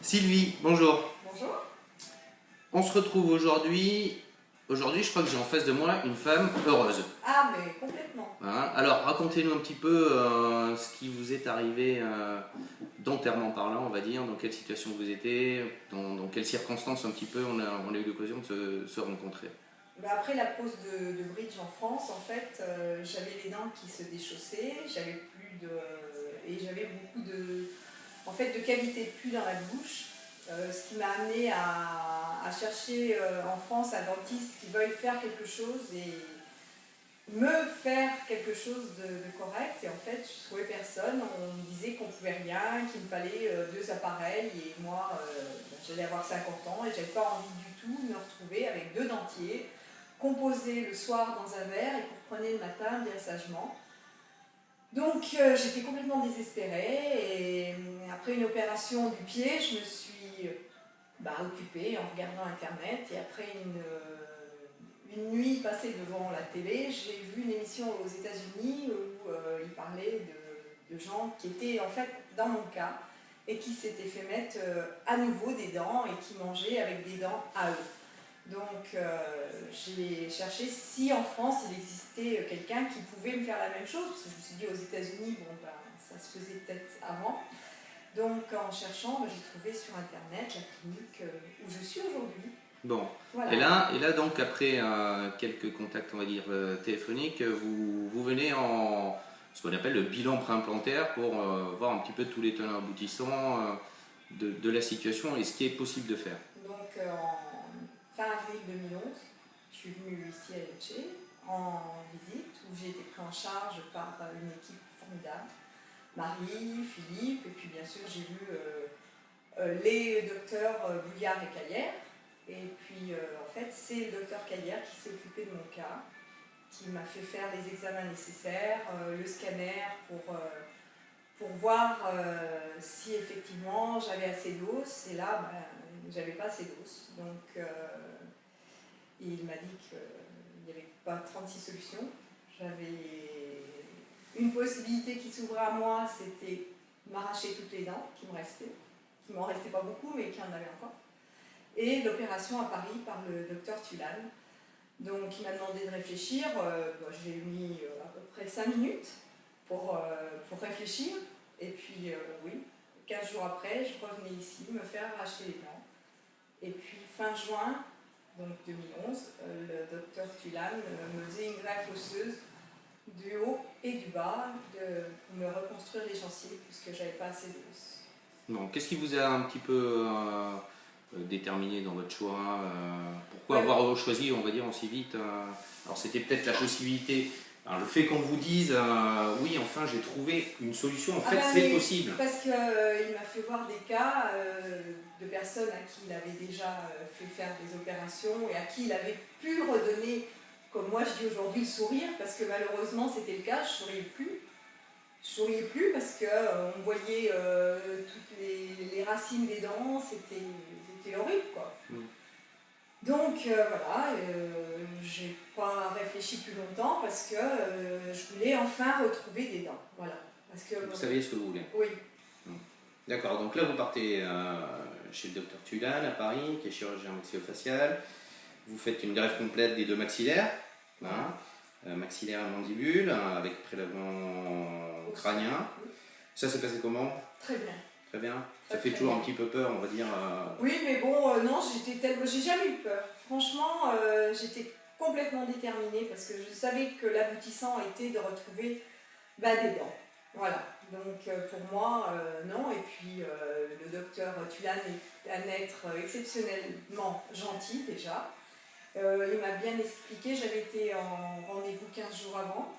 Sylvie, bonjour. Bonjour. On se retrouve aujourd'hui. Aujourd'hui, je crois que j'ai en face de moi une femme heureuse. Ah, mais complètement. Hein. Alors, racontez-nous un petit peu ce qui vous est arrivé dentairement parlant, on va dire, dans quelle situation vous étiez, dans quelles circonstances un petit peu on a eu l'occasion de se rencontrer. Bah, après la pose de bridge en France, en fait, j'avais les dents qui se déchaussaient, j'avais plus de, et j'avais beaucoup de cavités de pus dans la bouche, ce qui m'a amené à chercher en France un dentiste qui veuille faire quelque chose et me faire quelque chose de correct. Et en fait, je trouvais personne. On me disait qu'on pouvait rien, qu'il me fallait deux appareils. Et moi, j'allais avoir 50 ans et j'avais pas envie du tout de me retrouver avec deux dentiers composés le soir dans un verre et qu'on reprenait le matin bien sagement. Donc j'étais complètement désespérée et après une opération du pied, je me suis occupée en regardant internet et après une nuit passée devant la télé, j'ai vu une émission aux États-Unis où ils parlaient de gens qui étaient en fait dans mon cas et qui s'étaient fait mettre à nouveau des dents et qui mangeaient avec des dents à eux. Donc j'ai cherché si en France il existait quelqu'un qui pouvait me faire la même chose, parce que je me suis dit aux États-Unis, ça se faisait peut-être avant. Donc en cherchant, j'ai trouvé sur internet la clinique où je suis aujourd'hui. Bon, Voilà. et là donc après quelques contacts, on va dire, téléphoniques, vous venez en ce qu'on appelle le bilan préimplantaire pour voir un petit peu tous les tenants aboutissants de la situation et ce qui est possible de faire. Donc en fin avril 2011, je suis venue ici à Elche en visite où j'ai été pris en charge par une équipe formidable. Marie, Philippe, et puis bien sûr j'ai vu les docteurs Bouillard et Caillère. Et puis en fait c'est le docteur Caillère qui s'est occupé de mon cas, qui m'a fait faire les examens nécessaires, le scanner pour voir si effectivement j'avais assez d'os. Et là, j'avais pas assez d'os. Donc il m'a dit qu'il n'y avait pas 36 solutions. J'avais une possibilité qui s'ouvrait à moi, c'était m'arracher toutes les dents qui me restaient, qui m'en restait pas beaucoup, mais qui en avaient encore. Et l'opération à Paris par le docteur Tulane. Donc il m'a demandé de réfléchir. J'ai mis à peu près 5 minutes pour réfléchir. Et puis oui, 15 jours après, je revenais ici me faire arracher les dents. Et puis fin juin, donc 2011, le docteur Tulane me faisait une greffe osseuse du haut et du bas pour me reconstruire les gencives puisque j'avais pas assez d'os. Bon, qu'est-ce qui vous a un petit peu déterminé dans votre choix pourquoi avoir choisi, on va dire, aussi vite alors c'était peut-être la possibilité, alors, le fait qu'on vous dise oui, enfin j'ai trouvé une solution, en fait c'est possible. Parce qu'il m'a fait voir des cas de personnes à qui il avait déjà fait faire des opérations et à qui il avait pu redonner, comme moi je dis aujourd'hui, le sourire, parce que malheureusement c'était le cas, je ne souriais plus. Je souriais plus parce qu'on voyait toutes les racines des dents, c'était horrible quoi. Donc voilà, j'ai pas réfléchi plus longtemps parce que je voulais enfin retrouver des dents. Voilà. Parce que, vous saviez ce que vous voulez. Oui. D'accord, donc là vous partez chez le docteur Tulane à Paris, qui est chirurgien maxillofacial. Vous faites une greffe complète des deux maxillaires, maxillaire et mandibule, avec prélèvement crânien. Ça s'est passé comment? Très bien. Très bien. Ça fait toujours un petit peu peur, on va dire. Oui, mais bon, non, j'ai jamais eu peur. Franchement, j'étais complètement déterminée parce que je savais que l'aboutissant était de retrouver des dents. Voilà. Donc pour moi, non. Et puis le docteur Tulane est un être exceptionnellement gentil déjà. Il m'a bien expliqué, j'avais été en rendez-vous 15 jours avant.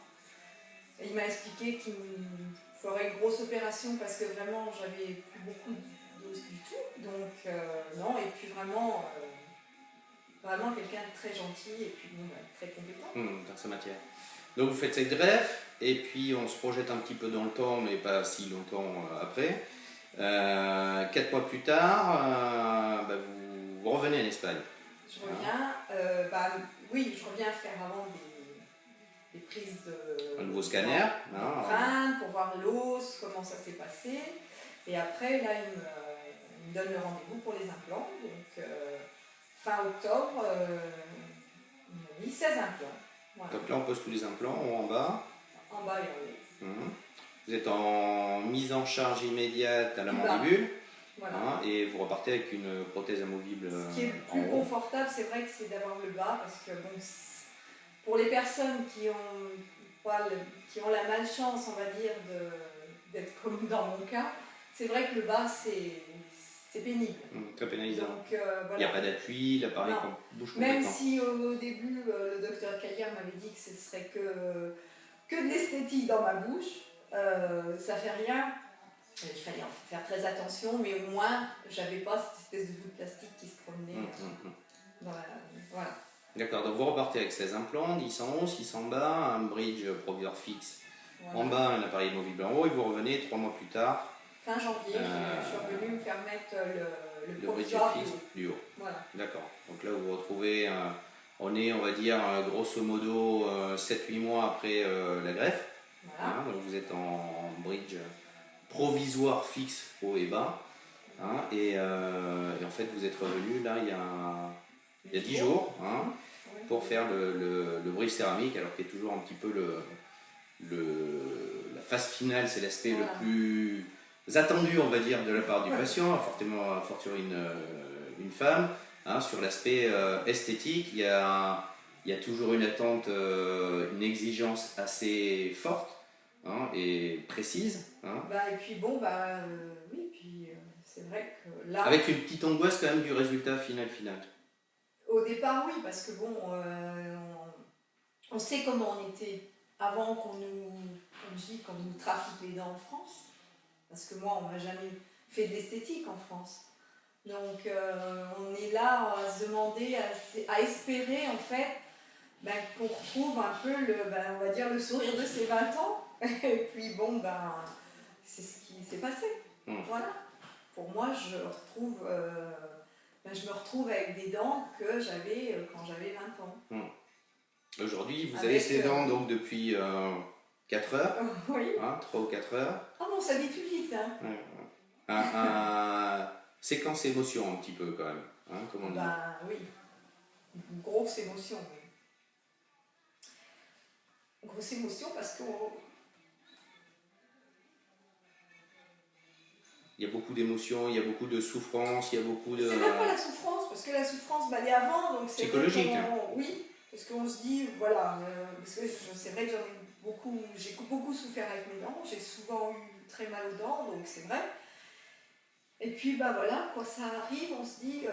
Et il m'a expliqué qu'il me ferait une grosse opération parce que vraiment j'avais plus beaucoup d'os du tout. Donc non, et puis vraiment quelqu'un de très gentil et puis très compétent. Dans sa matière. Donc vous faites cette greffe et puis on se projette un petit peu dans le temps, mais pas si longtemps après. 4 mois plus tard, vous revenez en Espagne. Je reviens, oui, je reviens faire avant des prises de... Un nouveau scanner. Pour voir l'os, comment ça s'est passé. Et après, là, il me me donne le rendez-vous pour les implants. Donc fin octobre, il m'a mis 16 implants. Voilà. Donc là, on pose tous les implants, en haut, en bas. En bas et en haut. Vous êtes en mise en charge immédiate à la Tout mandibule. Voilà. Et vous repartez avec une prothèse amovible. Ce qui est le plus confortable, c'est vrai que c'est d'avoir le bas, parce que bon, pour les personnes qui ont la malchance, on va dire, d'être comme dans mon cas, c'est vrai que le bas, c'est pénible. Très pénalisant. Donc, voilà. Il n'y a pas d'appui, l'appareil bouge complètement. Même si au début, le docteur Caillard m'avait dit que ce serait que de l'esthétique dans ma bouche, ça fait rien. Il fallait en faire très attention, mais au moins, j'avais pas cette espèce de bout de plastique qui se promenait. Voilà. D'accord, donc vous repartez avec 16 implants, 10 en haut, 6 en bas, un bridge provisoire fixe en bas, un appareil amovible en haut, et vous revenez 3 mois plus tard. Fin janvier, je suis revenue me faire mettre le bridge provisoire fixe du haut. Voilà. D'accord, donc là vous vous retrouvez, on est, on va dire, grosso modo 7-8 mois après la greffe. Voilà. Donc vous êtes en bridge provisoire fixe haut et bas. Et en fait vous êtes revenu là il y a 10 jours pour faire le bridge céramique, alors qu'il y a toujours un petit peu la phase finale, c'est l'aspect le plus attendu, on va dire, de la part du patient, fortement fortiori une femme. Sur l'aspect esthétique, il y a toujours une attente, une exigence assez forte et précise. Et puis bon, oui, puis c'est vrai que là... Avec une petite angoisse quand même du résultat final. Au départ, oui, parce que bon, on sait comment on était avant qu'on nous trafique les dents en France. Parce que moi, on m'a jamais fait de l'esthétique en France. Donc on est là à se demander, à espérer en fait qu'on retrouve un peu on va dire le sourire de ses 20 ans. Et puis bon, c'est ce qui s'est passé. Voilà. Pour moi, je me retrouve avec des dents que j'avais quand j'avais 20 ans. Aujourd'hui, vous avez ces dents donc depuis 4 heures. Oui. 3 ou 4 heures. Ah bon, on s'habitue vite. Séquence émotion un petit peu quand même, comme on dit. Oui, une grosse émotion. Oui. Une grosse émotion parce que... Il y a beaucoup d'émotions, il y a beaucoup de souffrance, il y a beaucoup de... C'est même pas la souffrance, parce que la souffrance, elle est avant, donc c'est... Psychologique. Oui, parce qu'on se dit, voilà, parce que c'est vrai que j'ai beaucoup souffert avec mes dents, j'ai souvent eu très mal aux dents, donc c'est vrai. Et puis voilà, quand ça arrive, on se dit,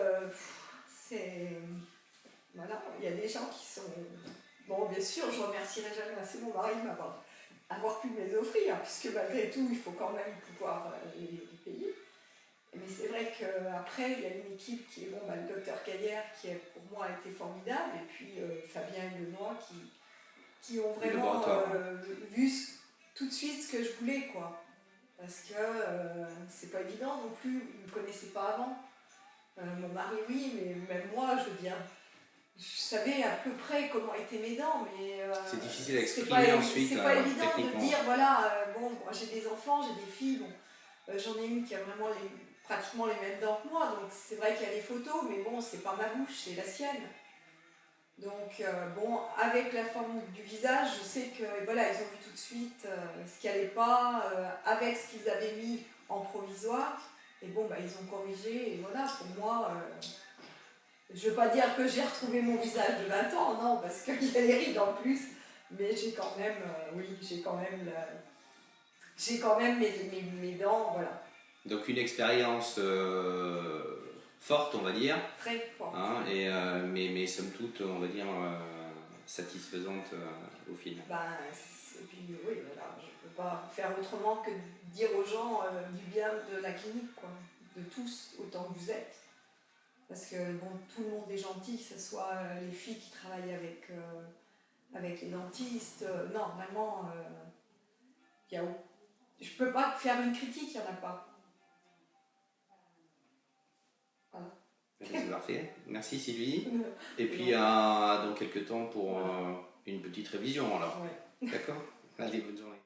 voilà, il y a des gens qui sont... Bon, bien sûr, je remercierai jamais assez mon mari de avoir pu me les offrir, puisque malgré tout, il faut quand même pouvoir les payer. Mais c'est vrai qu'après, il y a une équipe qui est, le docteur Caillère, qui pour moi a été formidable, et puis Fabien et Lenoir, qui ont vraiment vu tout de suite ce que je voulais, quoi. Parce que c'est pas évident non plus, ils ne me connaissaient pas avant. Mon mari, oui, mais même moi, je veux dire, je savais à peu près comment étaient mes dents, mais... c'est difficile à exprimer ensuite. C'est pas évident de dire, voilà, moi j'ai des enfants, j'ai des filles, j'en ai une qui a vraiment pratiquement les mêmes dents que moi, donc c'est vrai qu'il y a des photos, mais bon, c'est pas ma bouche, c'est la sienne. Donc avec la forme du visage, je sais que voilà, ils ont vu tout de suite ce qui allait pas, avec ce qu'ils avaient mis en provisoire, et ils ont corrigé, et voilà, pour moi, je veux pas dire que j'ai retrouvé mon visage de 20 ans, non, parce qu'il y a les rides en plus, mais j'ai quand même, mes dents, voilà. Donc une expérience forte, on va dire. Très forte. Mais somme toute, on va dire, satisfaisante au final. Et puis oui, voilà, je ne peux pas faire autrement que dire aux gens du bien de la clinique, quoi, de tous, autant que vous êtes. Parce que tout le monde est gentil, que ce soit les filles qui travaillent avec les dentistes. Non, vraiment, je ne peux pas faire une critique, il n'y en a pas. Voilà. C'est parfait. Merci Sylvie. Et puis dans quelques temps pour une petite révision alors. Ouais. D'accord. Allez, bonne journée.